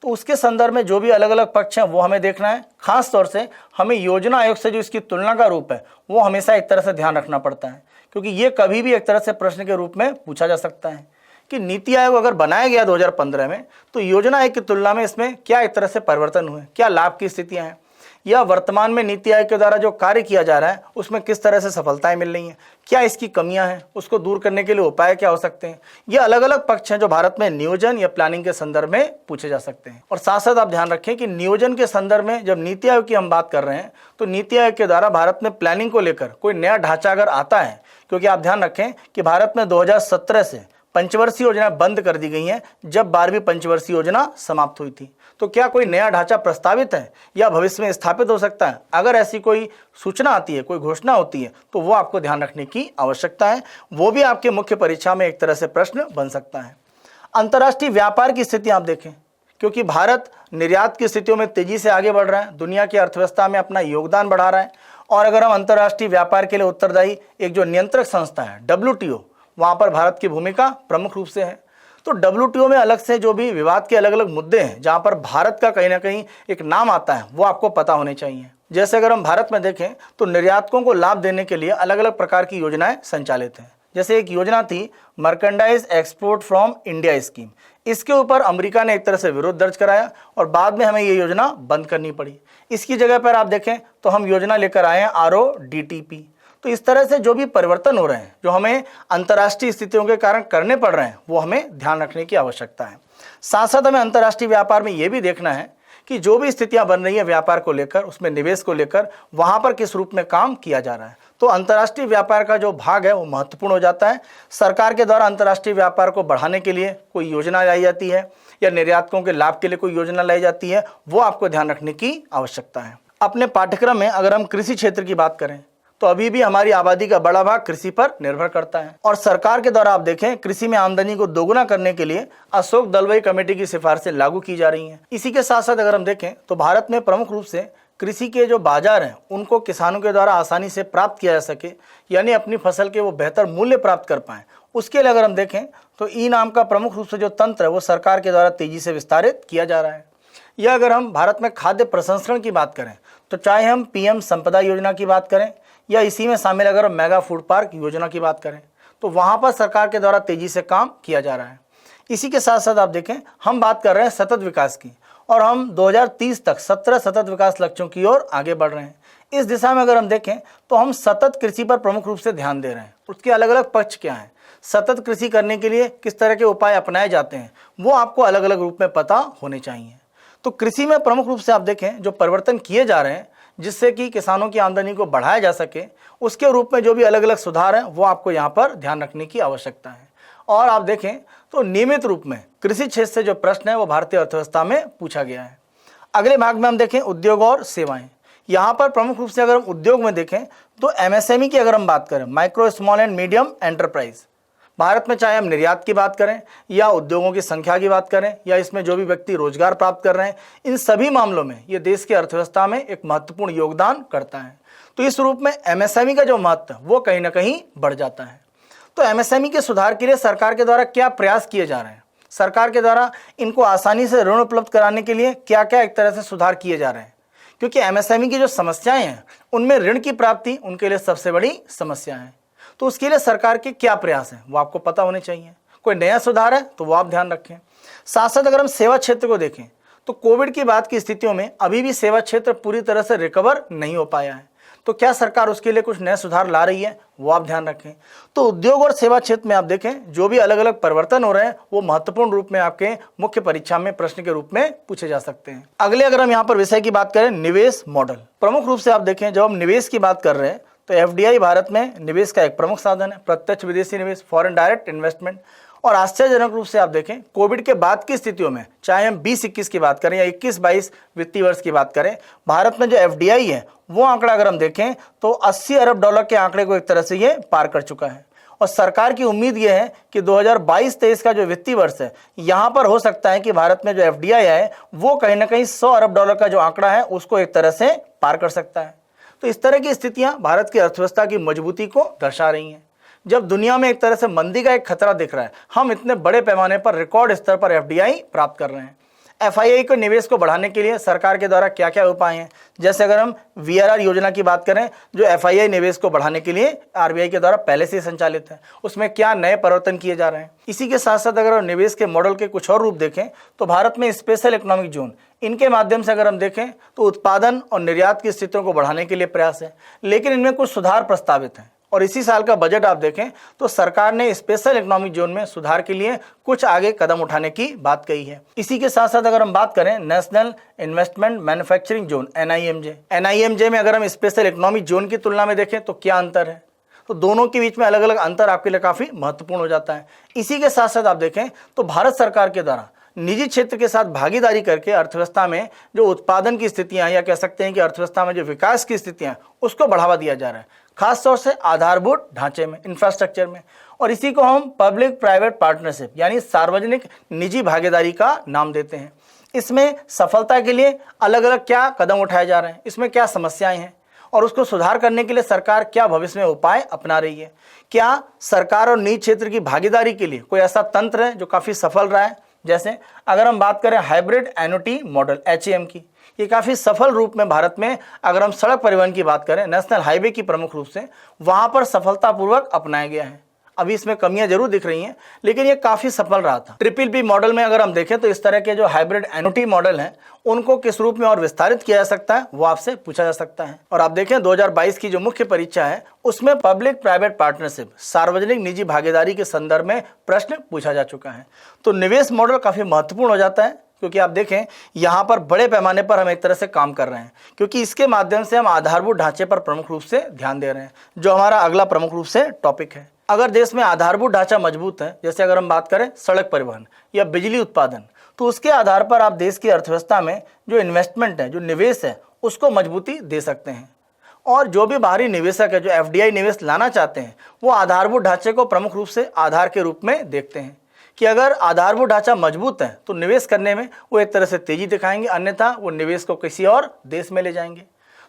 [SPEAKER 1] तो उसके संदर्भ में जो भी अलग अलग पक्ष हैं वो हमें देखना है। खास तौर से हमें योजना आयोग से जो इसकी तुलना का रूप है वो हमेशा एक तरह से ध्यान रखना पड़ता है, क्योंकि ये कभी भी एक तरह से प्रश्न के रूप में पूछा जा सकता है कि नीति आयोग अगर बनाया गया 2015 में तो योजना आयोग की तुलना में इसमें क्या एक तरह से परिवर्तन हुए, क्या लाभ की स्थितियां हैं, या वर्तमान में नीति आयोग के द्वारा जो कार्य किया जा रहा है उसमें किस तरह से सफलताएं मिल रही हैं, क्या इसकी कमियां हैं, उसको दूर करने के लिए उपाय क्या हो सकते हैं। ये अलग अलग पक्ष हैं जो भारत में नियोजन या प्लानिंग के संदर्भ में पूछे जा सकते हैं। और साथ साथ आप ध्यान रखें कि नियोजन के संदर्भ में जब नीति आयोग की हम बात कर रहे हैं तो नीति आयोग के द्वारा भारत में प्लानिंग को लेकर कोई नया ढांचा अगर आता है, क्योंकि आप ध्यान रखें कि भारत में 2017 से पंचवर्षीय योजना बंद कर दी गई हैं जब 12वीं पंचवर्षीय योजना समाप्त हुई थी। तो क्या कोई नया ढांचा प्रस्तावित है या भविष्य में स्थापित हो सकता है? अगर ऐसी कोई सूचना आती है, कोई घोषणा होती है तो वो आपको ध्यान रखने की आवश्यकता है। वो भी आपके मुख्य परीक्षा में एक तरह से प्रश्न बन सकता है। अंतर्राष्ट्रीय व्यापार की स्थिति आप देखें, क्योंकि भारत निर्यात की स्थितियों में तेजी से आगे बढ़ रहा है, दुनिया की अर्थव्यवस्था में अपना योगदान बढ़ा रहा है। और अगर हम अंतर्राष्ट्रीय व्यापार के लिए उत्तरदायी एक जो नियंत्रक संस्था है WTO, वहाँ पर भारत की भूमिका प्रमुख रूप से है। तो WTO में अलग से जो भी विवाद के अलग अलग मुद्दे हैं जहाँ पर भारत का कहीं ना कहीं एक नाम आता है वो आपको पता होने चाहिए। जैसे अगर हम भारत में देखें तो निर्यातकों को लाभ देने के लिए अलग अलग प्रकार की योजनाएं संचालित हैं। जैसे एक योजना थी merchandise export from India scheme, इसके ऊपर अमेरिका ने एक तरह से विरोध दर्ज कराया और बाद में हमें ये योजना बंद करनी पड़ी। इसकी जगह पर आप देखें तो हम योजना लेकर आए हैं RODTP। तो इस तरह से जो भी परिवर्तन हो रहे हैं जो हमें अंतर्राष्ट्रीय स्थितियों के कारण करने पड़ रहे हैं वो हमें ध्यान रखने की आवश्यकता है। साथ साथ हमें अंतर्राष्ट्रीय व्यापार में ये भी देखना है कि जो भी स्थितियां बन रही हैं व्यापार को लेकर, उसमें निवेश को लेकर, वहां पर किस रूप में काम किया जा रहा है। तो अंतर्राष्ट्रीय व्यापार का जो भाग है वो महत्वपूर्ण हो जाता है। सरकार के द्वारा अंतर्राष्ट्रीय व्यापार को बढ़ाने के लिए कोई योजना लाई जाती है या निर्यातकों के लाभ के लिए कोई योजना लाई जाती है, वो आपको ध्यान रखने की आवश्यकता है। अपने पाठ्यक्रम में अगर हम कृषि क्षेत्र की बात करें तो अभी भी हमारी आबादी का बड़ा भाग कृषि पर निर्भर करता है और सरकार के द्वारा आप देखें कृषि में आमदनी को दोगुना करने के लिए अशोक दलवाई कमेटी की सिफारिशें लागू की जा रही हैं। इसी के साथ साथ अगर हम देखें तो भारत में प्रमुख रूप से कृषि के जो बाजार हैं उनको किसानों के द्वारा आसानी से प्राप्त किया जा सके, यानी अपनी फसल के वो बेहतर मूल्य प्राप्त कर पाएं, उसके लिए अगर हम देखें तो ई नाम का प्रमुख रूप से जो तंत्र है वो सरकार के द्वारा तेजी से विस्तारित किया जा रहा है। या अगर हम भारत में खाद्य प्रसंस्करण की बात करें तो चाहे हम पीएम संपदा योजना की बात करें या इसी में शामिल अगर हम मेगा फूड पार्क योजना की बात करें तो वहाँ पर सरकार के द्वारा तेजी से काम किया जा रहा है। इसी के साथ साथ आप देखें हम बात कर रहे हैं सतत विकास की और हम 2030 तक 17 सतत विकास लक्ष्यों की ओर आगे बढ़ रहे हैं। इस दिशा में अगर हम देखें तो हम सतत कृषि पर प्रमुख रूप से ध्यान दे रहे हैं। उसके अलग अलग पक्ष क्या हैं, सतत कृषि करने के लिए किस तरह के उपाय अपनाए जाते हैं, वो आपको अलग अलग रूप में पता होने चाहिए। तो कृषि में प्रमुख रूप से आप देखें जो परिवर्तन किए जा रहे हैं जिससे कि किसानों की आमदनी को बढ़ाया जा सके, उसके रूप में जो भी अलग अलग सुधार हैं वो आपको यहाँ पर ध्यान रखने की आवश्यकता है। और आप देखें तो नियमित रूप में कृषि क्षेत्र से जो प्रश्न है वो भारतीय अर्थव्यवस्था में पूछा गया है। अगले भाग में हम देखें उद्योग और सेवाएं। यहाँ पर प्रमुख रूप से अगर हम उद्योग में देखें तो एमएसएमई की अगर हम बात करें, micro small and medium enterprise, Bharat में चाहे हम निर्यात की बात करें या उद्योगों की संख्या की बात करें या इसमें जो भी व्यक्ति रोजगार प्राप्त कर रहे हैं, इन सभी मामलों में ये देश की अर्थव्यवस्था में एक महत्वपूर्ण योगदान करता है। तो इस रूप में एमएसएमई का जो महत्व वो कहीं ना कहीं बढ़ जाता है। तो एमएसएमई के सुधार के लिए सरकार के द्वारा क्या प्रयास किए जा रहे हैं, सरकार के द्वारा इनको आसानी से ऋण उपलब्ध कराने के लिए क्या क्या एक तरह से सुधार किए जा रहे हैं, क्योंकि एमएसएमई की जो समस्याएं हैं उनमें ऋण की प्राप्ति उनके लिए सबसे बड़ी समस्या है। तो उसके लिए सरकार के क्या प्रयास हैं वो आपको पता होने चाहिए। कोई नया सुधार है तो वो आप ध्यान रखें। साथ साथ अगर हम सेवा क्षेत्र को देखें तो कोविड की बाद की स्थितियों में अभी भी सेवा क्षेत्र पूरी तरह से रिकवर नहीं हो पाया है। तो क्या सरकार उसके लिए कुछ नए सुधार ला रही है, वो आप ध्यान रखें। तो उद्योग और सेवा क्षेत्र में आप देखें जो भी अलग अलग परिवर्तन हो रहे हैं वो महत्वपूर्ण रूप में आपके मुख्य परीक्षा में प्रश्न के रूप में पूछे जा सकते हैं। अगले अगर हम यहाँ पर विषय की बात करें निवेश मॉडल, प्रमुख रूप से आप देखें जब हम निवेश की बात कर रहे हैं तो एफडीआई भारत में निवेश का एक प्रमुख साधन है, प्रत्यक्ष विदेशी निवेश, फॉरेन डायरेक्ट इन्वेस्टमेंट। और आश्चर्यजनक रूप से आप देखें कोविड के बाद की स्थितियों में चाहे हम 20-21 की बात करें या 21-22 वित्तीय वर्ष की बात करें, भारत में जो एफडीआई है वो आंकड़ा अगर हम देखें तो 80 अरब डॉलर के आंकड़े को एक तरह से ये पार कर चुका है। और सरकार की उम्मीद ये है कि 2022-23 का जो वित्तीय वर्ष है यहाँ पर हो सकता है कि भारत में जो एफडीआई है वो कहीं ना कहीं 100 अरब डॉलर का जो आंकड़ा है उसको एक तरह से पार कर सकता है। तो इस तरह की स्थितियां भारत की अर्थव्यवस्था की मजबूती को दर्शा रही हैं। जब दुनिया में एक तरह से मंदी का एक खतरा दिख रहा है, हम इतने बड़े पैमाने पर रिकॉर्ड स्तर पर एफडीआई प्राप्त कर रहे हैं। एफआईआई को निवेश को बढ़ाने के लिए सरकार के द्वारा क्या क्या उपाय हैं, जैसे अगर हम वीआरआर योजना की बात करें जो एफआईआई निवेश को बढ़ाने के लिए आरबीआई के द्वारा पहले से संचालित है, उसमें क्या नए परिवर्तन किए जा रहे हैं। इसी के साथ साथ अगर हम निवेश के मॉडल के कुछ और रूप देखें तो भारत में स्पेशल इकोनॉमिक जोन, इनके माध्यम से अगर हम देखें तो उत्पादन और निर्यात की स्थितियों को बढ़ाने के लिए प्रयास है, लेकिन इनमें कुछ सुधार प्रस्तावित हैं। और इसी साल का बजट आप देखें तो सरकार ने स्पेशल इकोनॉमिक जोन में सुधार के लिए कुछ आगे कदम उठाने की बात कही है। इसी के साथ साथ अगर हम बात करें नेशनल इन्वेस्टमेंट मैन्युफैक्चरिंग जोन एनआईएमजे में अगर हम स्पेशल इकोनॉमिक जोन की तुलना में देखें तो क्या अंतर है, तो दोनों के बीच में अलग अलग अंतर आपके लिए काफी महत्वपूर्ण हो जाता है। इसी के साथ साथ आप देखें तो भारत सरकार के द्वारा निजी क्षेत्र के साथ भागीदारी करके अर्थव्यवस्था में जो उत्पादन की स्थितियां या कह सकते हैं कि अर्थव्यवस्था में जो विकास की स्थितियां उसको बढ़ावा दिया जा रहा है, खासतौर से आधारभूत ढांचे में, इंफ्रास्ट्रक्चर में। और इसी को हम पब्लिक प्राइवेट पार्टनरशिप यानी सार्वजनिक निजी भागीदारी का नाम देते हैं। इसमें सफलता के लिए अलग अलग क्या कदम उठाए जा रहे हैं, इसमें क्या समस्याएं हैं और उसको सुधार करने के लिए सरकार क्या भविष्य में उपाय अपना रही है। क्या सरकार और निजी क्षेत्र की भागीदारी के लिए कोई ऐसा तंत्र है जो काफ़ी सफल रहा है, जैसे अगर हम बात करें हाइब्रिड एन्युटी मॉडल HAM की, ये काफ़ी सफल रूप में भारत में अगर हम सड़क परिवहन की बात करें नेशनल हाईवे की प्रमुख रूप से वहाँ पर सफलतापूर्वक अपनाया गया है। अभी इसमें कमियां जरूर दिख रही हैं, लेकिन ये काफ़ी सफल रहा था। BBB मॉडल में अगर हम देखें तो इस तरह के जो हाइब्रिड एन्युटी मॉडल हैं उनको किस रूप में और विस्तारित किया जा सकता है वो आपसे पूछा जा सकता है। और आप देखें 2022 की जो मुख्य परीक्षा है उसमें पब्लिक प्राइवेट पार्टनरशिप, सार्वजनिक निजी भागीदारी के संदर्भ में प्रश्न पूछा जा चुका है। तो निवेश मॉडल काफ़ी महत्वपूर्ण हो जाता है, क्योंकि आप देखें यहाँ पर बड़े पैमाने पर हम एक तरह से काम कर रहे हैं, क्योंकि इसके माध्यम से हम आधारभूत ढांचे पर प्रमुख रूप से ध्यान दे रहे हैं, जो हमारा अगला प्रमुख रूप से टॉपिक है। अगर देश में आधारभूत ढांचा मजबूत है, जैसे अगर हम बात करें सड़क परिवहन या बिजली उत्पादन, तो उसके आधार पर आप देश की अर्थव्यवस्था में जो इन्वेस्टमेंट है, जो निवेश है, उसको मजबूती दे सकते हैं। और जो भी बाहरी निवेशक है जो FDI निवेश लाना चाहते हैं, वो आधारभूत ढांचे को प्रमुख रूप से आधार के रूप में देखते हैं कि अगर आधारभूत ढांचा मजबूत है तो निवेश करने में वो एक तरह से तेजी दिखाएंगे, अन्यथा वो निवेश को किसी और देश में ले जाएंगे।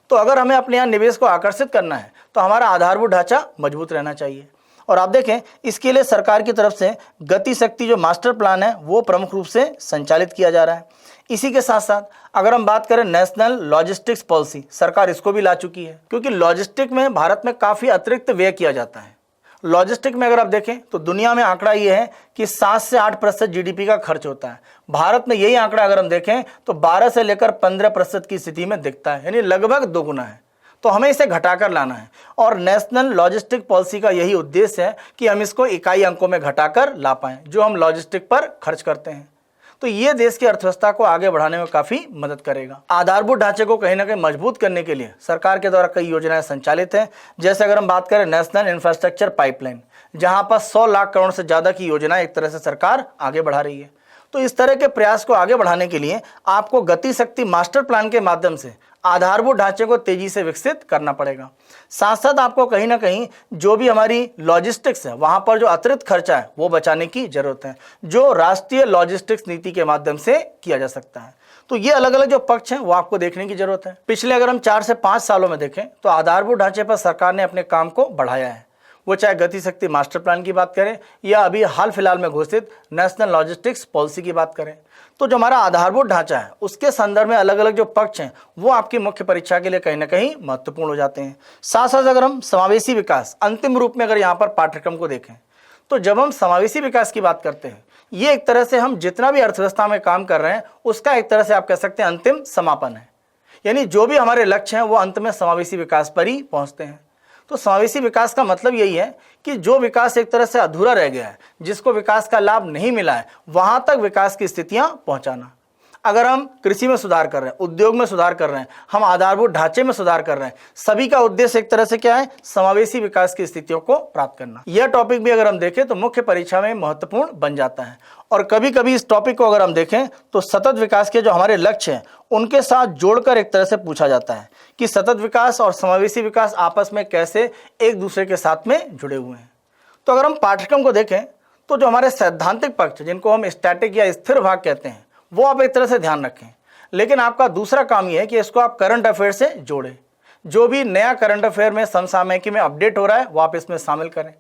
[SPEAKER 1] तो अगर हमें अपने यहाँ निवेश को आकर्षित करना है तो हमारा आधारभूत ढांचा मजबूत रहना चाहिए। और आप देखें इसके लिए सरकार की तरफ से गति शक्ति जो मास्टर प्लान है वो प्रमुख रूप से संचालित किया जा रहा है। इसी के साथ साथ अगर हम बात करें नेशनल लॉजिस्टिक्स पॉलिसी, सरकार इसको भी ला चुकी है, क्योंकि लॉजिस्टिक में भारत में काफ़ी अतिरिक्त व्यय किया जाता है। लॉजिस्टिक में अगर आप देखें तो दुनिया में आंकड़ा ये है कि 7 से 8% GDP का खर्च होता है। भारत में यही आंकड़ा अगर हम देखें तो 12 से लेकर 15% की स्थिति में दिखता है, यानी लगभग दोगुना है। तो हमें इसे घटाकर लाना है और नेशनल लॉजिस्टिक पॉलिसी का यही उद्देश्य है कि हम इसको इकाई अंकों में घटाकर ला पाएं जो हम लॉजिस्टिक पर खर्च करते हैं। तो ये देश की अर्थव्यवस्था को आगे बढ़ाने में काफ़ी मदद करेगा। आधारभूत ढांचे को कहीं ना कहीं मजबूत करने के लिए सरकार के द्वारा कई योजनाएं संचालित हैं। जैसे अगर हम बात करें नेशनल इंफ्रास्ट्रक्चर पाइपलाइन, जहां पर 100 लाख करोड़ से ज़्यादा की योजनाएं एक तरह से सरकार आगे बढ़ा रही है। तो इस तरह के प्रयास को आगे बढ़ाने के लिए आपको गति शक्ति मास्टर प्लान के माध्यम से आधारभूत ढांचे को तेजी से विकसित करना पड़ेगा। साथ साथ आपको कहीं ना कहीं जो भी हमारी लॉजिस्टिक्स है वहां पर जो अतिरिक्त खर्चा है वो बचाने की जरूरत है, जो राष्ट्रीय लॉजिस्टिक्स नीति के माध्यम से किया जा सकता है। तो ये अलग अलग जो पक्ष हैं वो आपको देखने की जरूरत है। पिछले अगर हम 4 से 5 सालों में देखें तो आधारभूत ढांचे पर सरकार ने अपने काम को बढ़ाया है, वो चाहे गति शक्ति मास्टर प्लान की बात करें या अभी हाल फिलहाल में घोषित नेशनल लॉजिस्टिक्स पॉलिसी की बात करें। तो जो हमारा आधारभूत ढांचा है उसके संदर्भ में अलग अलग जो पक्ष हैं वो आपकी मुख्य परीक्षा के लिए कहीं ना कहीं महत्वपूर्ण हो जाते हैं। साथ साथ अगर हम समावेशी विकास अंतिम रूप में अगर यहाँ पर पाठ्यक्रम को देखें तो जब हम समावेशी विकास की बात करते हैं, ये एक तरह से हम जितना भी अर्थव्यवस्था में काम कर रहे हैं उसका एक तरह से आप कह सकते हैं अंतिम समापन है, यानी जो भी हमारे लक्ष्य हैं वो अंत में समावेशी विकास पर ही पहुँचते हैं। तो समावेशी विकास का मतलब यही है कि जो विकास एक तरह से अधूरा रह गया है, जिसको विकास का लाभ नहीं मिला है, वहां तक विकास की स्थितियां पहुंचाना। अगर हम कृषि में सुधार कर रहे हैं, उद्योग में सुधार कर रहे हैं, हम आधारभूत ढांचे में सुधार कर रहे हैं, सभी का उद्देश्य एक तरह से क्या है, समावेशी विकास की स्थितियों को प्राप्त करना। यह टॉपिक भी अगर हम देखें तो मुख्य परीक्षा में महत्वपूर्ण बन जाता है। और कभी कभी इस टॉपिक को अगर हम देखें तो सतत विकास के जो हमारे लक्ष्य हैं उनके साथ जोड़कर एक तरह से पूछा जाता है कि सतत विकास और समावेशी विकास आपस में कैसे एक दूसरे के साथ में जुड़े हुए हैं। तो अगर हम पाठ्यक्रम को देखें तो जो हमारे सैद्धांतिक पक्ष जिनको हम स्टैटिक या स्थिर भाग कहते हैं वो आप एक तरह से ध्यान रखें, लेकिन आपका दूसरा काम ये है कि इसको आप करंट अफेयर से जोड़ें। जो भी नया करंट अफेयर में समसामयिकी में अपडेट हो रहा है वो आप इसमें शामिल करें।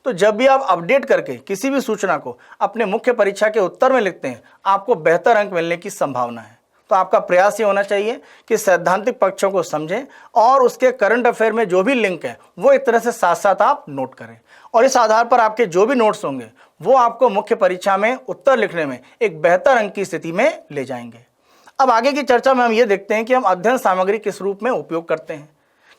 [SPEAKER 1] तो जब भी आप अपडेट करके किसी भी सूचना को अपने मुख्य परीक्षा के उत्तर में लिखते हैं आपको बेहतर अंक मिलने की संभावना है। तो आपका प्रयास ये होना चाहिए कि सैद्धांतिक पक्षों को समझें और उसके करंट अफेयर में जो भी लिंक है वो एक तरह से साथ साथ आप नोट करें, और इस आधार पर आपके जो भी नोट्स होंगे वो आपको मुख्य परीक्षा में उत्तर लिखने में एक बेहतर अंक की स्थिति में ले जाएंगे। अब आगे की चर्चा में हम ये देखते हैं कि हम अध्ययन सामग्री किस रूप में उपयोग करते हैं,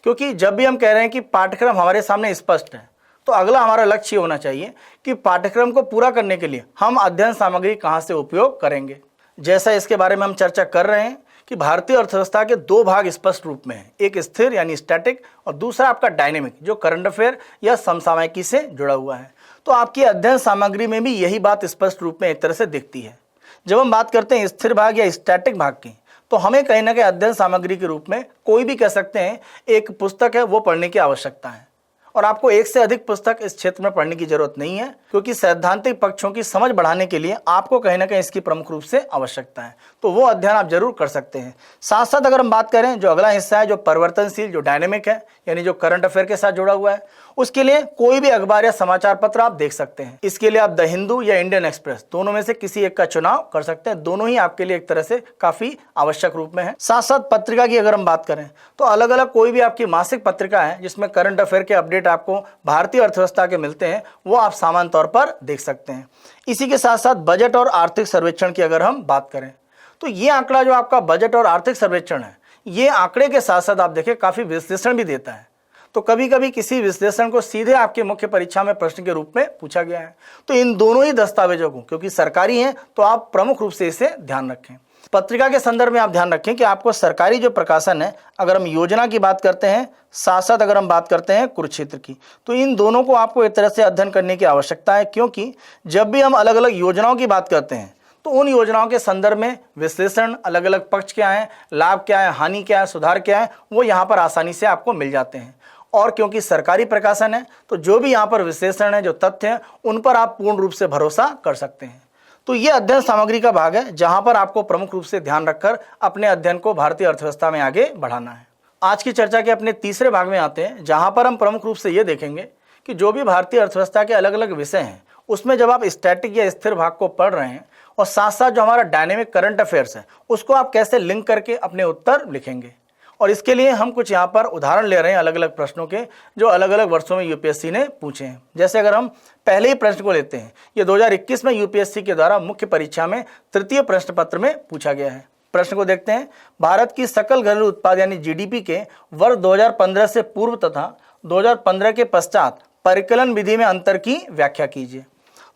[SPEAKER 1] क्योंकि जब भी हम कह रहे हैं कि पाठ्यक्रम हमारे सामने स्पष्ट है तो अगला हमारा लक्ष्य होना चाहिए कि पाठ्यक्रम को पूरा करने के लिए हम अध्ययन सामग्री कहाँ से उपयोग करेंगे। जैसा इसके बारे में हम चर्चा कर रहे हैं कि भारतीय अर्थव्यवस्था के 2 भाग स्पष्ट रूप में हैं, एक स्थिर यानी स्टैटिक और दूसरा आपका डायनेमिक जो करंट अफेयर या समसामयिकी से जुड़ा हुआ है। तो आपकी अध्ययन सामग्री में भी यही बात स्पष्ट रूप में एक तरह से दिखती है। जब हम बात करते हैं स्थिर भाग या स्टैटिक भाग की तो हमें कहीं ना कहीं अध्ययन सामग्री के रूप में कोई भी कह सकते हैं एक पुस्तक है वो पढ़ने की आवश्यकता है, और आपको एक से अधिक पुस्तक इस क्षेत्र में पढ़ने की जरूरत नहीं है, क्योंकि सैद्धांतिक पक्षों की समझ बढ़ाने के लिए आपको कहीं ना कहीं इसकी प्रमुख रूप से आवश्यकता है। तो वो अध्ययन आप जरूर कर सकते हैं। साथ साथ अगर हम बात करें जो अगला हिस्सा है जो परिवर्तनशील जो डायनेमिक है यानी जो करंट अफेयर के साथ जुड़ा हुआ है, उसके लिए कोई भी अखबार या समाचार पत्र आप देख सकते हैं। इसके लिए आप द हिंदू या इंडियन एक्सप्रेस दोनों में से किसी एक का चुनाव कर सकते हैं। दोनों ही आपके लिए एक तरह से काफी आवश्यक रूप में है। साथ साथ पत्रिका की अगर हम बात करें तो अलग अलग कोई भी आपकी मासिक पत्रिका है जिसमें करंट अफेयर के अपडेट एस्टिमेट आपको भारतीय अर्थव्यवस्था के मिलते हैं वो आप सामान्य तौर पर देख सकते हैं। इसी के साथ साथ बजट और आर्थिक सर्वेक्षण की अगर हम बात करें तो ये आंकड़ा जो आपका बजट और आर्थिक सर्वेक्षण है, ये आंकड़े के साथ साथ आप देखें काफ़ी विश्लेषण भी देता है। तो कभी कभी किसी विश्लेषण को सीधे आपके मुख्य परीक्षा में प्रश्न के रूप में पूछा गया है। तो इन दोनों ही दस्तावेजों को, क्योंकि सरकारी हैं, तो आप प्रमुख रूप से इसे ध्यान रखें। पत्रिका के संदर्भ में आप ध्यान रखें कि आपको सरकारी जो प्रकाशन है, अगर हम योजना की बात करते हैं, साथ साथ अगर हम बात करते हैं कुरुक्षेत्र की, तो इन दोनों को आपको एक तरह से अध्ययन करने की आवश्यकता है। क्योंकि जब भी हम अलग अलग योजनाओं की बात करते हैं तो उन योजनाओं के संदर्भ में विश्लेषण, अलग अलग पक्ष क्या है, लाभ क्या है, हानि क्या है, सुधार क्या है, वो यहाँ पर आसानी से आपको मिल जाते हैं। और क्योंकि सरकारी प्रकाशन है तो जो भी यहाँ पर विश्लेषण है, जो तथ्य हैं, उन पर आप पूर्ण रूप से भरोसा कर सकते हैं। तो ये अध्ययन सामग्री का भाग है जहाँ पर आपको प्रमुख रूप से ध्यान रखकर अपने अध्ययन को भारतीय अर्थव्यवस्था में आगे बढ़ाना है। आज की चर्चा के अपने तीसरे भाग में आते हैं, जहाँ पर हम प्रमुख रूप से ये देखेंगे कि जो भी भारतीय अर्थव्यवस्था के अलग अलग विषय हैं उसमें जब आप स्टैटिक या स्थिर भाग को पढ़ रहे हैं और साथ साथ जो हमारा डायनेमिक करंट अफेयर्स है उसको आप कैसे लिंक करके अपने उत्तर लिखेंगे। और इसके लिए हम कुछ यहाँ पर उदाहरण ले रहे हैं अलग अलग प्रश्नों के, जो अलग अलग वर्षों में यूपीएससी ने पूछे हैं। जैसे अगर हम पहले ही प्रश्न को लेते हैं, ये 2021 में यूपीएससी के द्वारा मुख्य परीक्षा में तृतीय प्रश्न पत्र में पूछा गया है। प्रश्न को देखते हैं। भारत की सकल घरेलू उत्पाद यानी जीडीपी के वर्ष 2015 से पूर्व तथा 2015 के पश्चात परिकलन विधि में अंतर की व्याख्या कीजिए।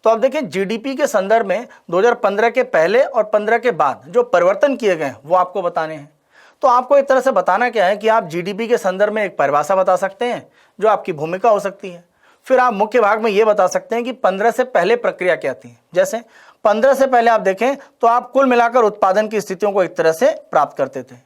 [SPEAKER 1] तो आप देखें, जीडीपी के संदर्भ में 2015 के पहले और 15 के बाद जो परिवर्तन किए गए वो आपको बताने हैं। तो आपको एक तरह से बताना क्या है कि आप जीडीपी के संदर्भ में एक परिभाषा बता सकते हैं जो आपकी भूमिका हो सकती है। फिर आप मुख्य भाग में ये बता सकते हैं कि 15 से पहले प्रक्रिया क्या थी। जैसे 15 से पहले आप देखें तो आप कुल मिलाकर उत्पादन की स्थितियों को एक तरह से प्राप्त करते थे।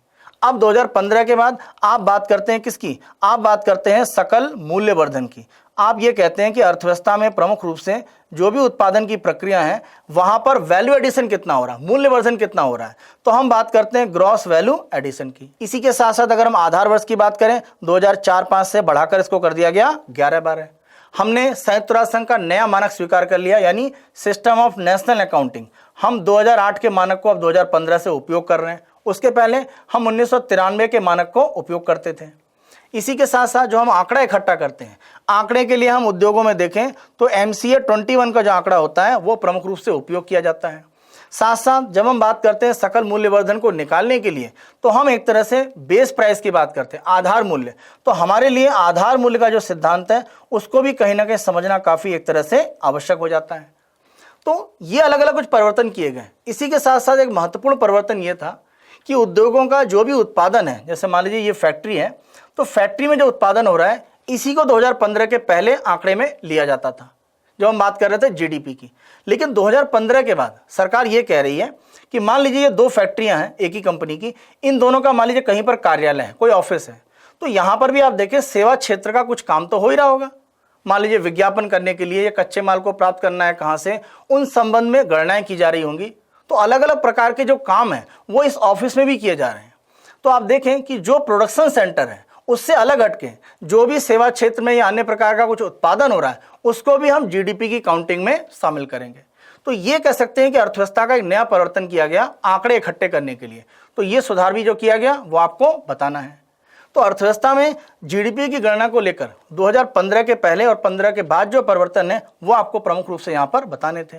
[SPEAKER 1] अब 2015 के बाद आप बात करते हैं किसकी? आप बात करते हैं सकल मूल्यवर्धन की। आप ये कहते हैं कि अर्थव्यवस्था में प्रमुख रूप से जो भी उत्पादन की प्रक्रिया है वहां पर वैल्यू एडिशन कितना हो रहा है, मूल्यवर्धन कितना हो रहा है, तो हम बात करते हैं ग्रॉस वैल्यू एडिशन की। इसी के साथ साथ अगर हम आधार वर्ष की बात करें, 2004-05 से बढ़ाकर इसको कर दिया गया 11-12। हमने संयुक्त राष्ट्र संघ का नया मानक स्वीकार कर लिया, यानी सिस्टम ऑफ नेशनल अकाउंटिंग। हम 2008 के मानक को अब 2015 से उपयोग कर रहे हैं। उसके पहले हम 1993 के मानक को उपयोग करते थे। इसी के साथ साथ जो हम आंकड़ा इकट्ठा करते हैं, आंकड़े के लिए हम उद्योगों में देखें तो MCA 21 का जो आंकड़ा होता है वो प्रमुख रूप से उपयोग किया जाता है। साथ साथ जब हम बात करते हैं सकल मूल्यवर्धन को निकालने के लिए, तो हम एक तरह से बेस प्राइस की बात करते हैं, आधार मूल्य। तो हमारे लिए आधार मूल्य का जो सिद्धांत है उसको भी कहीं ना कहीं समझना काफ़ी एक तरह से आवश्यक हो जाता है। तो ये अलग अलग कुछ परिवर्तन किए गए। इसी के साथ साथ एक महत्वपूर्ण परिवर्तन ये था कि उद्योगों का जो भी उत्पादन है, जैसे मान लीजिए ये फैक्ट्री है, तो फैक्ट्री में जो उत्पादन हो रहा है इसी को 2015 के पहले आंकड़े में लिया जाता था जब हम बात कर रहे थे जीडीपी की। लेकिन 2015 के बाद सरकार ये कह रही है कि मान लीजिए ये दो फैक्ट्रियां हैं एक ही कंपनी की, इन दोनों का मान लीजिए कहीं पर कार्यालय है, कोई ऑफिस है, तो यहाँ पर भी आप देखें सेवा क्षेत्र का कुछ काम तो हो ही रहा होगा। मान लीजिए विज्ञापन करने के लिए या कच्चे माल को प्राप्त करना है कहाँ से, उन संबंध में गणनाएं की जा रही होंगी। तो अलग अलग प्रकार के जो काम है वो इस ऑफिस में भी किए जा रहे हैं। तो आप देखें कि जो प्रोडक्शन सेंटर है उससे अलग हटके जो भी सेवा क्षेत्र में या अन्य प्रकार का कुछ उत्पादन हो रहा है उसको भी हम जीडीपी की काउंटिंग में शामिल करेंगे। तो ये कह सकते हैं कि अर्थव्यवस्था का एक नया परिवर्तन किया गया आंकड़े इकट्ठे करने के लिए। तो ये सुधार भी जो किया गया वो आपको बताना है। तो अर्थव्यवस्था में जीडीपी की गणना को लेकर 2015 के पहले और 15 के बाद जो परिवर्तन है वो आपको प्रमुख रूप से यहाँ पर बताने थे।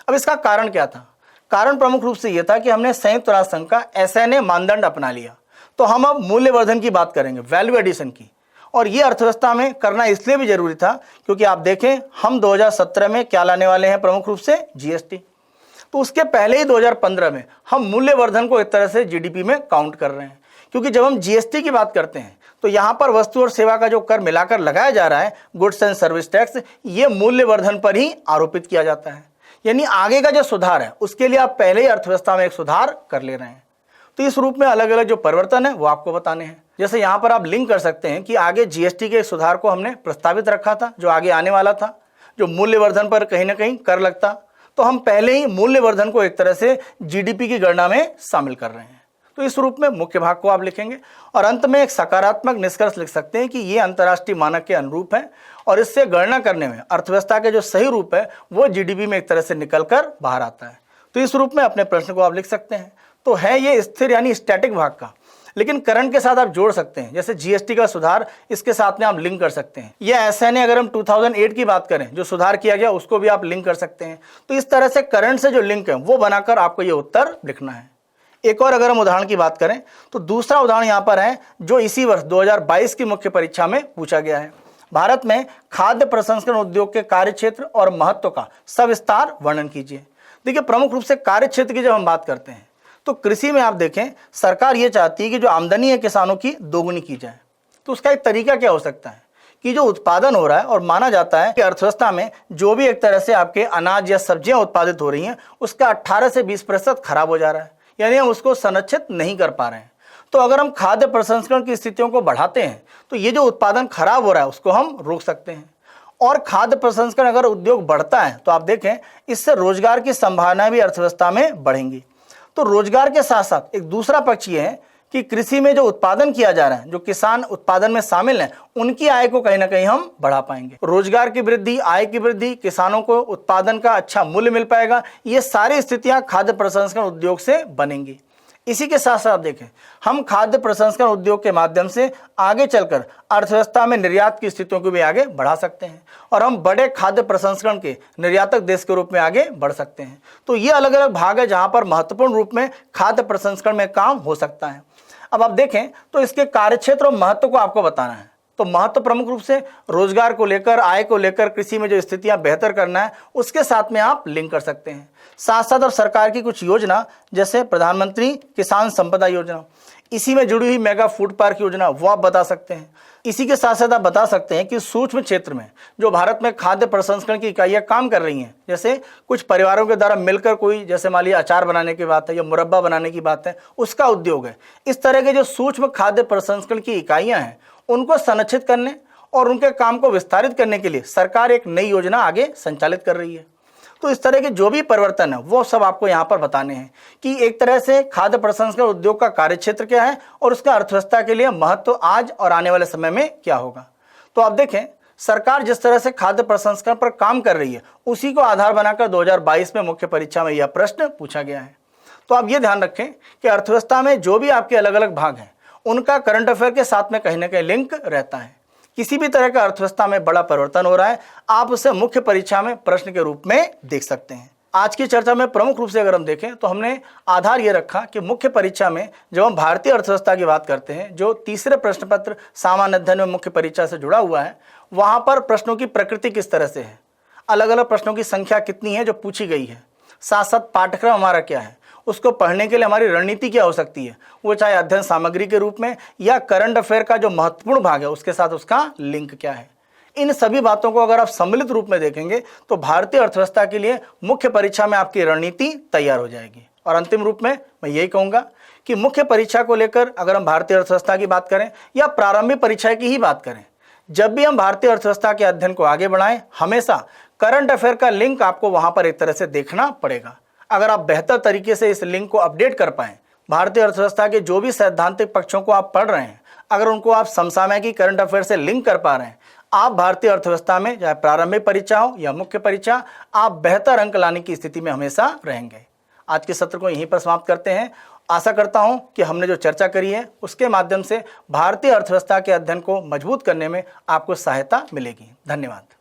[SPEAKER 1] अब इसका कारण क्या था? कारण प्रमुख रूप से यह था कि हमने संयुक्त राष्ट्र संघ का SNA मानदंड अपना लिया। तो हम अब मूल्यवर्धन की बात करेंगे, वैल्यू एडिशन की। और ये अर्थव्यवस्था में करना इसलिए भी जरूरी था क्योंकि आप देखें हम 2017 में क्या लाने वाले हैं, प्रमुख रूप से GST। तो उसके पहले ही 2015 में हम मूल्यवर्धन को एक तरह से जीडीपी में काउंट कर रहे हैं। क्योंकि जब हम GST की बात करते हैं तो यहाँ पर वस्तु और सेवा का जो कर मिलाकर लगाया जा रहा है, गुड्स एंड सर्विस टैक्स, ये मूल्यवर्धन पर ही आरोपित किया जाता है। यानी आगे का जो सुधार है उसके लिए आप पहले ही अर्थव्यवस्था में एक सुधार कर ले रहे हैं। तो इस रूप में अलग अलग जो परिवर्तन है वो आपको बताने हैं। जैसे यहाँ पर आप लिंक कर सकते हैं कि आगे GST के सुधार को हमने प्रस्तावित रखा था जो आगे आने वाला था, जो मूल्यवर्धन पर कहीं ना कहीं कर लगता, तो हम पहले ही मूल्यवर्धन को एक तरह से जीडीपी की गणना में शामिल कर रहे हैं। तो इस रूप में मुख्य भाग को आप लिखेंगे और अंत में एक सकारात्मक निष्कर्ष लिख सकते हैं कि ये अंतर्राष्ट्रीय मानक के अनुरूप है और इससे गणना करने में अर्थव्यवस्था के जो सही रूप है वो जीडीपी में एक तरह से निकलकर बाहर आता है। तो इस रूप में अपने प्रश्न को आप लिख सकते हैं। तो है ये स्थिर यानी स्टैटिक भाग का। लेकिन करंट के साथ आप जोड़ सकते हैं, जैसे जीएसटी का सुधार इसके साथ में आप लिंक कर सकते हैं, या ऐसा नहीं, अगर हम 2008 की बात करें जो सुधार किया गया उसको भी आप लिंक कर सकते हैं। तो इस तरह से करंट से जो लिंक है वो बनाकर आपको ये उत्तर लिखना है। एक और अगर हम उदाहरण की बात करें तो दूसरा उदाहरण यहाँ पर है जो इसी वर्ष 2022 की मुख्य परीक्षा में पूछा गया है। भारत में खाद्य प्रसंस्करण उद्योग के कार्यक्षेत्र और महत्व का सविस्तार वर्णन कीजिए। देखिए, प्रमुख रूप से कार्यक्षेत्र की जब हम बात करते हैं तो कृषि में आप देखें सरकार ये चाहती है कि जो आमदनी है किसानों की दोगुनी की जाए। तो उसका एक तरीका क्या हो सकता है कि जो उत्पादन हो रहा है, और माना जाता है कि अर्थव्यवस्था में जो भी एक तरह से आपके अनाज या सब्जियां उत्पादित हो रही हैं उसका 18 से 20% खराब हो जा रहा है, यानी हम उसको संरक्षित नहीं कर पा रहे हैं। तो अगर हम खाद्य प्रसंस्करण की स्थितियों को बढ़ाते हैं तो ये जो उत्पादन खराब हो रहा है उसको हम रोक सकते हैं। और खाद्य प्रसंस्करण अगर उद्योग बढ़ता है तो आप देखें इससे रोजगार की संभावनाएं भी अर्थव्यवस्था में बढ़ेंगी। तो रोजगार के साथ साथ एक दूसरा पक्ष ये है कि कृषि में जो उत्पादन किया जा रहा है, जो किसान उत्पादन में शामिल हैं, उनकी आय को कहीं ना कहीं हम बढ़ा पाएंगे। रोजगार की वृद्धि, आय की वृद्धि, किसानों को उत्पादन का अच्छा मूल्य मिल पाएगा, ये सारी स्थितियां खाद्य प्रसंस्करण उद्योग से बनेंगी। इसी के साथ साथ देखें हम खाद्य प्रसंस्करण उद्योग के माध्यम से आगे चलकर अर्थव्यवस्था में निर्यात की स्थितियों को भी आगे बढ़ा सकते हैं और हम बड़े खाद्य प्रसंस्करण के निर्यातक देश के रूप में आगे बढ़ सकते हैं। तो ये अलग अलग भाग है जहां पर महत्वपूर्ण रूप में खाद्य प्रसंस्करण में काम हो सकता है। अब आप देखें तो इसके कार्यक्षेत्र और महत्व को आपको बताना है। तो महत्व प्रमुख रूप से रोजगार को लेकर, आय को लेकर, कृषि में जो स्थितियां बेहतर करना है उसके साथ में आप लिंक कर सकते हैं। साथ साथ अब सरकार की कुछ योजना जैसे प्रधानमंत्री किसान संपदा योजना, इसी में जुड़ी हुई मेगा फूड पार्क योजना वो आप बता सकते हैं। इसी के साथ साथ आप बता सकते हैं कि सूक्ष्म क्षेत्र में जो भारत में खाद्य प्रसंस्करण की इकाइयां काम कर रही हैं, जैसे कुछ परिवारों के द्वारा मिलकर कोई, जैसे मान लीजिए अचार बनाने की बात है या मुरब्बा बनाने की बात है, उसका उद्योग है। इस तरह के जो सूक्ष्म खाद्य प्रसंस्करण की इकाइयां हैं उनको संरक्षित करने और उनके काम को विस्तारित करने के लिए सरकार एक नई योजना आगे संचालित कर रही है। तो इस तरह के जो भी परिवर्तन है वो सब आपको यहाँ पर बताने हैं कि एक तरह से खाद्य प्रसंस्करण उद्योग का कार्यक्षेत्र क्या है और उसका अर्थव्यवस्था के लिए महत्व आज और आने वाले समय में क्या होगा। तो आप देखें सरकार जिस तरह से खाद्य प्रसंस्करण पर काम कर रही है उसी को आधार बनाकर 2022 में मुख्य परीक्षा में यह प्रश्न पूछा गया है। तो आप ये ध्यान रखें कि अर्थव्यवस्था में जो भी आपके अलग अलग भाग हैं उनका करंट अफेयर के साथ में कहीं ना कहीं लिंक रहता है। किसी भी तरह का अर्थव्यवस्था में बड़ा परिवर्तन हो रहा है, आप उसे मुख्य परीक्षा में प्रश्न के रूप में देख सकते हैं। आज की चर्चा में प्रमुख रूप से अगर हम देखें तो हमने आधार ये रखा कि मुख्य परीक्षा में जब हम भारतीय अर्थव्यवस्था की बात करते हैं, जो तीसरे प्रश्न पत्र सामान्य अध्ययन में मुख्य परीक्षा से जुड़ा हुआ है, वहां पर प्रश्नों की प्रकृति किस तरह से है, अलग अलग प्रश्नों की संख्या कितनी है जो पूछी गई है, साथ साथ पाठ्यक्रम हमारा क्या है, उसको पढ़ने के लिए हमारी रणनीति क्या हो सकती है, वो चाहे अध्ययन सामग्री के रूप में या करंट अफेयर का जो महत्वपूर्ण भाग है उसके साथ उसका लिंक क्या है। इन सभी बातों को अगर आप सम्मिलित रूप में देखेंगे तो भारतीय अर्थव्यवस्था के लिए मुख्य परीक्षा में आपकी रणनीति तैयार हो जाएगी। और अंतिम रूप में मैं यही कहूँगा कि मुख्य परीक्षा को लेकर अगर हम भारतीय अर्थव्यवस्था की बात करें या प्रारंभिक परीक्षा की ही बात करें, जब भी हम भारतीय अर्थव्यवस्था के अध्ययन को आगे बढ़ाएं, हमेशा करंट अफेयर का लिंक आपको वहां पर एक तरह से देखना पड़ेगा। अगर आप बेहतर तरीके से इस लिंक को अपडेट कर पाएं, भारतीय अर्थव्यवस्था के जो भी सैद्धांतिक पक्षों को आप पढ़ रहे हैं, अगर उनको आप समसामयिक करंट अफेयर से लिंक कर पा रहे हैं, आप भारतीय अर्थव्यवस्था में चाहे प्रारंभिक परीक्षा हो या मुख्य परीक्षा, आप बेहतर अंक लाने की स्थिति में हमेशा रहेंगे। आज के सत्र को यहीं पर समाप्त करते हैं। आशा करता हूं कि हमने जो चर्चा करी है उसके माध्यम से भारतीय अर्थव्यवस्था के अध्ययन को मजबूत करने में आपको सहायता मिलेगी। धन्यवाद।